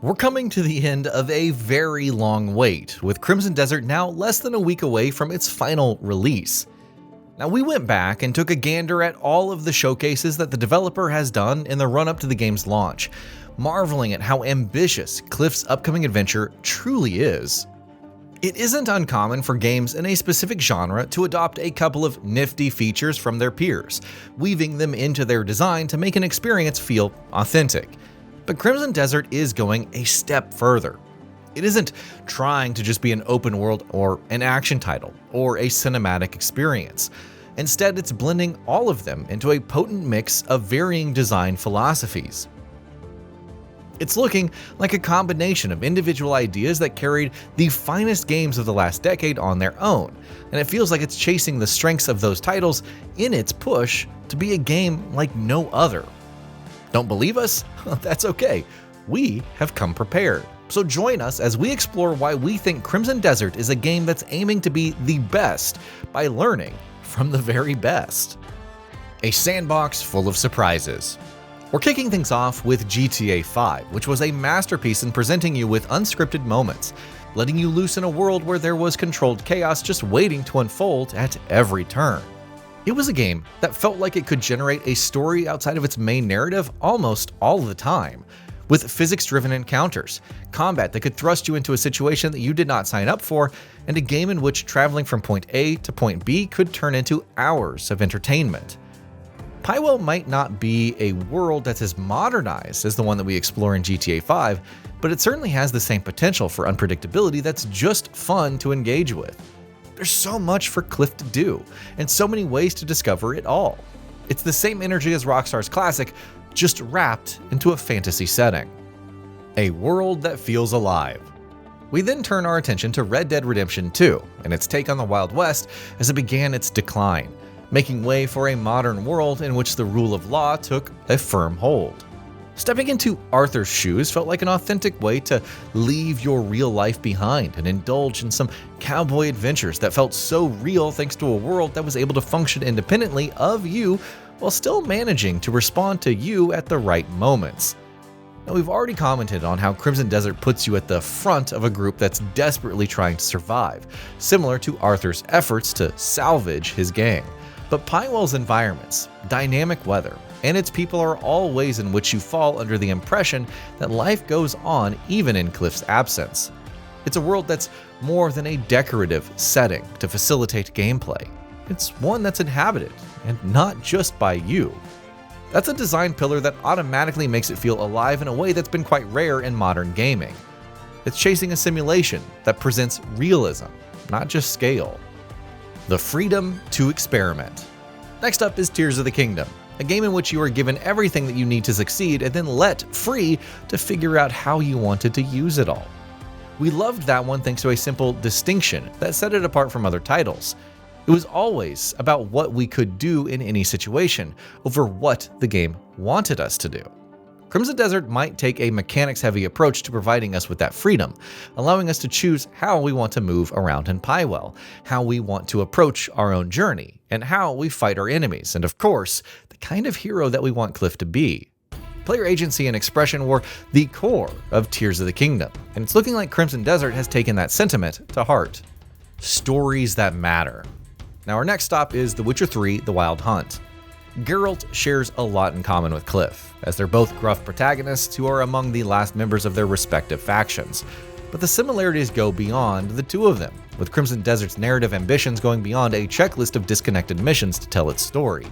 We're coming to the end of a very long wait, with Crimson Desert now less than a week away from its final release. Now, we went back and took a gander at all of the showcases that the developer has done in the run-up to the game's launch, marveling at how ambitious Cliff's upcoming adventure truly is. It isn't uncommon for games in a specific genre to adopt a couple of nifty features from their peers, weaving them into their design to make an experience feel authentic. But Crimson Desert is going a step further. It isn't trying to just be an open world or an action title or a cinematic experience. Instead, it's blending all of them into a potent mix of varying design philosophies. It's looking like a combination of individual ideas that carried the finest games of the last decade on their own, and it feels like it's chasing the strengths of those titles in its push to be a game like no other. Don't believe us? That's okay. We have come prepared. So join us as we explore why we think Crimson Desert is a game that's aiming to be the best by learning from the very best. A sandbox full of surprises. We're kicking things off with GTA 5, which was a masterpiece in presenting you with unscripted moments, letting you loose in a world where there was controlled chaos just waiting to unfold at every turn. It was a game that felt like it could generate a story outside of its main narrative almost all the time, with physics-driven encounters, combat that could thrust you into a situation that you did not sign up for, and a game in which traveling from point A to point B could turn into hours of entertainment. Pywell might not be a world that's as modernized as the one that we explore in GTA 5, but it certainly has the same potential for unpredictability that's just fun to engage with. There's so much for Cliff to do, and so many ways to discover it all. It's the same energy as Rockstar's classic, just wrapped into a fantasy setting. A world that feels alive. We then turn our attention to Red Dead Redemption 2 and its take on the Wild West as it began its decline, making way for a modern world in which the rule of law took a firm hold. Stepping into Arthur's shoes felt like an authentic way to leave your real life behind and indulge in some cowboy adventures that felt so real thanks to a world that was able to function independently of you while still managing to respond to you at the right moments. Now, we've already commented on how Crimson Desert puts you at the front of a group that's desperately trying to survive, similar to Arthur's efforts to salvage his gang. But Pywell's environments, dynamic weather, and its people are all ways in which you fall under the impression that life goes on even in Cliff's absence. It's a world that's more than a decorative setting to facilitate gameplay. It's one that's inhabited, and not just by you. That's a design pillar that automatically makes it feel alive in a way that's been quite rare in modern gaming. It's chasing a simulation that presents realism, not just scale. The freedom to experiment. Next up is Tears of the Kingdom, a game in which you are given everything that you need to succeed and then let free to figure out how you wanted to use it all. We loved that one thanks to a simple distinction that set it apart from other titles. It was always about what we could do in any situation over what the game wanted us to do. Crimson Desert might take a mechanics-heavy approach to providing us with that freedom, allowing us to choose how we want to move around in Pywell, how we want to approach our own journey, and how we fight our enemies, and of course, the kind of hero that we want Cliff to be. Player agency and expression were the core of Tears of the Kingdom, and it's looking like Crimson Desert has taken that sentiment to heart. Stories that matter. Now our next stop is The Witcher 3: The Wild Hunt. Geralt shares a lot in common with Cliff, as they're both gruff protagonists who are among the last members of their respective factions. But the similarities go beyond the two of them, with Crimson Desert's narrative ambitions going beyond a checklist of disconnected missions to tell its story.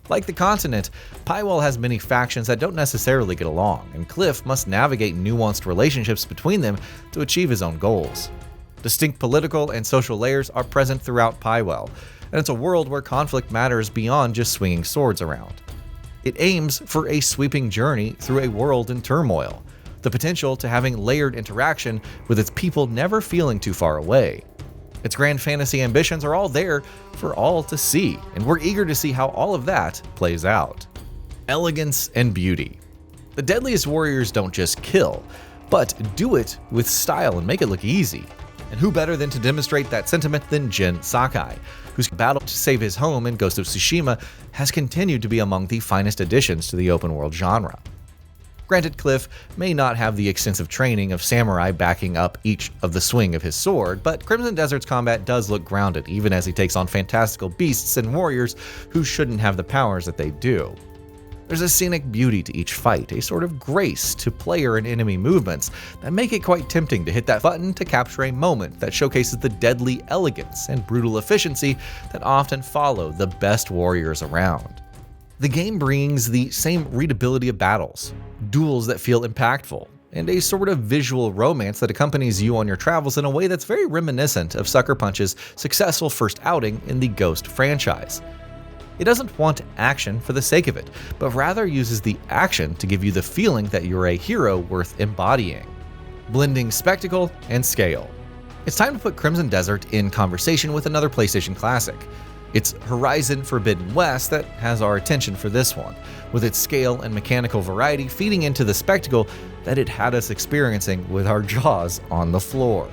Like the continent, Pywell has many factions that don't necessarily get along, and Cliff must navigate nuanced relationships between them to achieve his own goals. Distinct political and social layers are present throughout Pywell, and it's a world where conflict matters beyond just swinging swords around. It aims for a sweeping journey through a world in turmoil, the potential to having layered interaction with its people never feeling too far away. Its grand fantasy ambitions are all there for all to see, and we're eager to see how all of that plays out. Elegance and beauty. The deadliest warriors don't just kill, but do it with style and make it look easy. And who better than to demonstrate that sentiment than Jin Sakai, whose battle to save his home in Ghost of Tsushima has continued to be among the finest additions to the open world genre. Granted, Cliff may not have the extensive training of samurai backing up each of the swing of his sword, but Crimson Desert's combat does look grounded, even as he takes on fantastical beasts and warriors who shouldn't have the powers that they do. There's a scenic beauty to each fight, a sort of grace to player and enemy movements that make it quite tempting to hit that button to capture a moment that showcases the deadly elegance and brutal efficiency that often follow the best warriors around. The game brings the same readability of battles, duels that feel impactful, and a sort of visual romance that accompanies you on your travels in a way that's very reminiscent of Sucker Punch's successful first outing in the Ghost franchise. It doesn't want action for the sake of it, but rather uses the action to give you the feeling that you're a hero worth embodying, blending spectacle and scale. It's time to put Crimson Desert in conversation with another PlayStation classic. It's Horizon Forbidden West that has our attention for this one, with its scale and mechanical variety feeding into the spectacle that it had us experiencing with our jaws on the floor.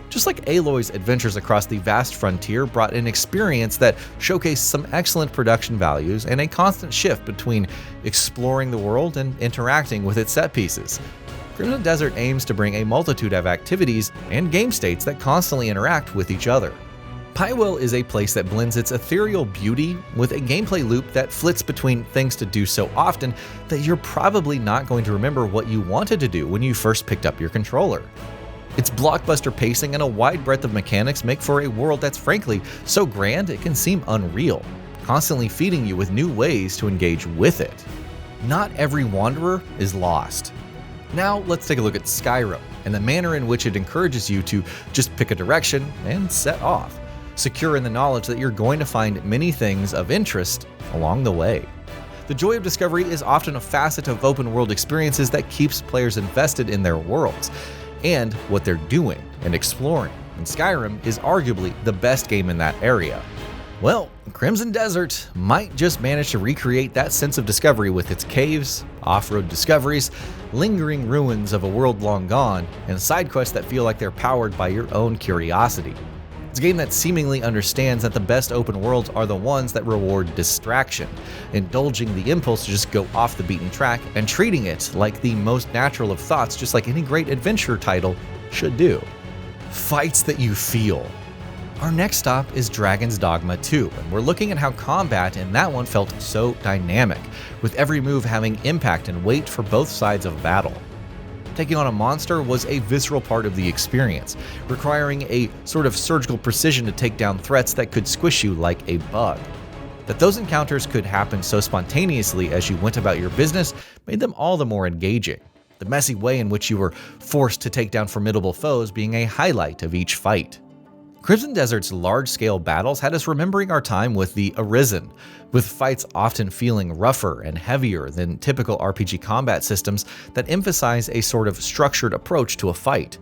Just like Aloy's adventures across the vast frontier brought an experience that showcased some excellent production values and a constant shift between exploring the world and interacting with its set pieces, Crimson Desert aims to bring a multitude of activities and game states that constantly interact with each other. Pywell is a place that blends its ethereal beauty with a gameplay loop that flits between things to do so often that you're probably not going to remember what you wanted to do when you first picked up your controller. Its blockbuster pacing and a wide breadth of mechanics make for a world that's frankly so grand it can seem unreal, constantly feeding you with new ways to engage with it. Not every wanderer is lost. Now let's take a look at Skyrim and the manner in which it encourages you to just pick a direction and set off, secure in the knowledge that you're going to find many things of interest along the way. The joy of discovery is often a facet of open world experiences that keeps players invested in their worlds and what they're doing and exploring, and Skyrim is arguably the best game in that area. Well, Crimson Desert might just manage to recreate that sense of discovery with its caves, off-road discoveries, lingering ruins of a world long gone, and side quests that feel like they're powered by your own curiosity. It's a game that seemingly understands that the best open worlds are the ones that reward distraction, indulging the impulse to just go off the beaten track and treating it like the most natural of thoughts, just like any great adventure title should do. Fights that you feel. Our next stop is Dragon's Dogma 2, and we're looking at how combat in that one felt so dynamic, with every move having impact and weight for both sides of battle. Taking on a monster was a visceral part of the experience, requiring a sort of surgical precision to take down threats that could squish you like a bug. That those encounters could happen so spontaneously as you went about your business made them all the more engaging, the messy way in which you were forced to take down formidable foes being a highlight of each fight. Crimson Desert's large-scale battles had us remembering our time with the Arisen, with fights often feeling rougher and heavier than typical RPG combat systems that emphasize a sort of structured approach to a fight.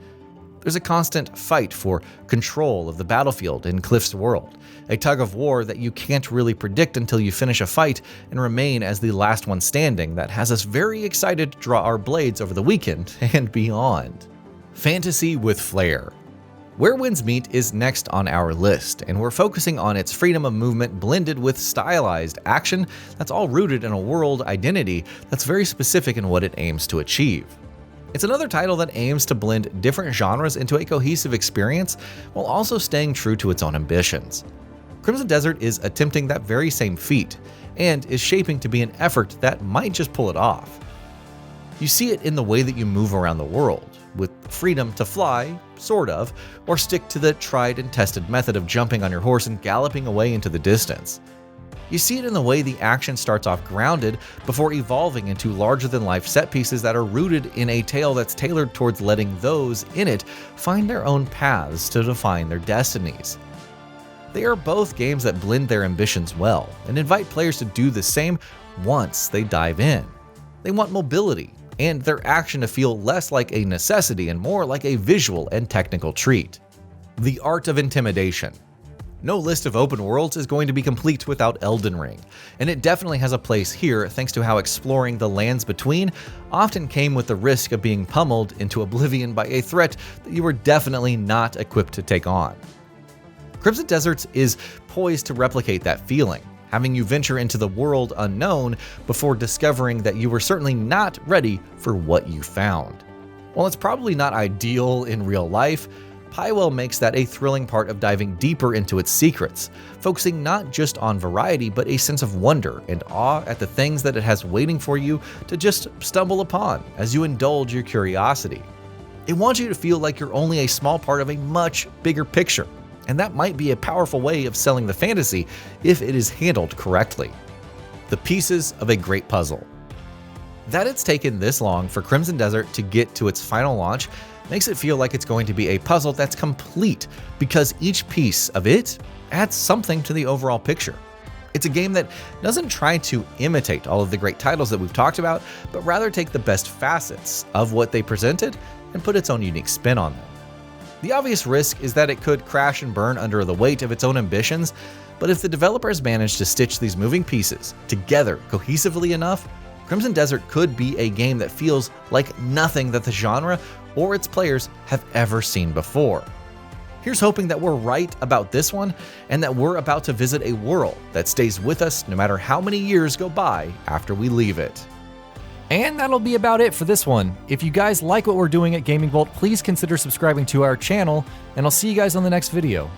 There's a constant fight for control of the battlefield in Cliff's world, a tug of war that you can't really predict until you finish a fight and remain as the last one standing that has us very excited to draw our blades over the weekend and beyond. Fantasy with flair. Where Winds Meet is next on our list, and we're focusing on its freedom of movement blended with stylized action that's all rooted in a world identity that's very specific in what it aims to achieve. It's another title that aims to blend different genres into a cohesive experience while also staying true to its own ambitions. Crimson Desert is attempting that very same feat, and is shaping to be an effort that might just pull it off. You see it in the way that you move around the world, with freedom to fly, sort of, or stick to the tried and tested method of jumping on your horse and galloping away into the distance. You see it in the way the action starts off grounded before evolving into larger-than-life set pieces that are rooted in a tale that's tailored towards letting those in it find their own paths to define their destinies. They are both games that blend their ambitions well and invite players to do the same once they dive in. They want mobility, and their action to feel less like a necessity and more like a visual and technical treat. The art of intimidation. No list of open worlds is going to be complete without Elden Ring, and it definitely has a place here thanks to how exploring the lands between often came with the risk of being pummeled into oblivion by a threat that you were definitely not equipped to take on. Crimson Deserts is poised to replicate that feeling, having you venture into the world unknown before discovering that you were certainly not ready for what you found. While it's probably not ideal in real life, Pywell makes that a thrilling part of diving deeper into its secrets, focusing not just on variety but a sense of wonder and awe at the things that it has waiting for you to just stumble upon as you indulge your curiosity. It wants you to feel like you're only a small part of a much bigger picture, and that might be a powerful way of selling the fantasy if it is handled correctly. The pieces of a great puzzle. That it's taken this long for Crimson Desert to get to its final launch makes it feel like it's going to be a puzzle that's complete, because each piece of it adds something to the overall picture. It's a game that doesn't try to imitate all of the great titles that we've talked about, but rather take the best facets of what they presented and put its own unique spin on them. The obvious risk is that it could crash and burn under the weight of its own ambitions, but if the developers manage to stitch these moving pieces together cohesively enough, Crimson Desert could be a game that feels like nothing that the genre or its players have ever seen before. Here's hoping that we're right about this one, and that we're about to visit a world that stays with us no matter how many years go by after we leave it. And that'll be about it for this one. If you guys like what we're doing at GamingBolt, please consider subscribing to our channel, and I'll see you guys on the next video.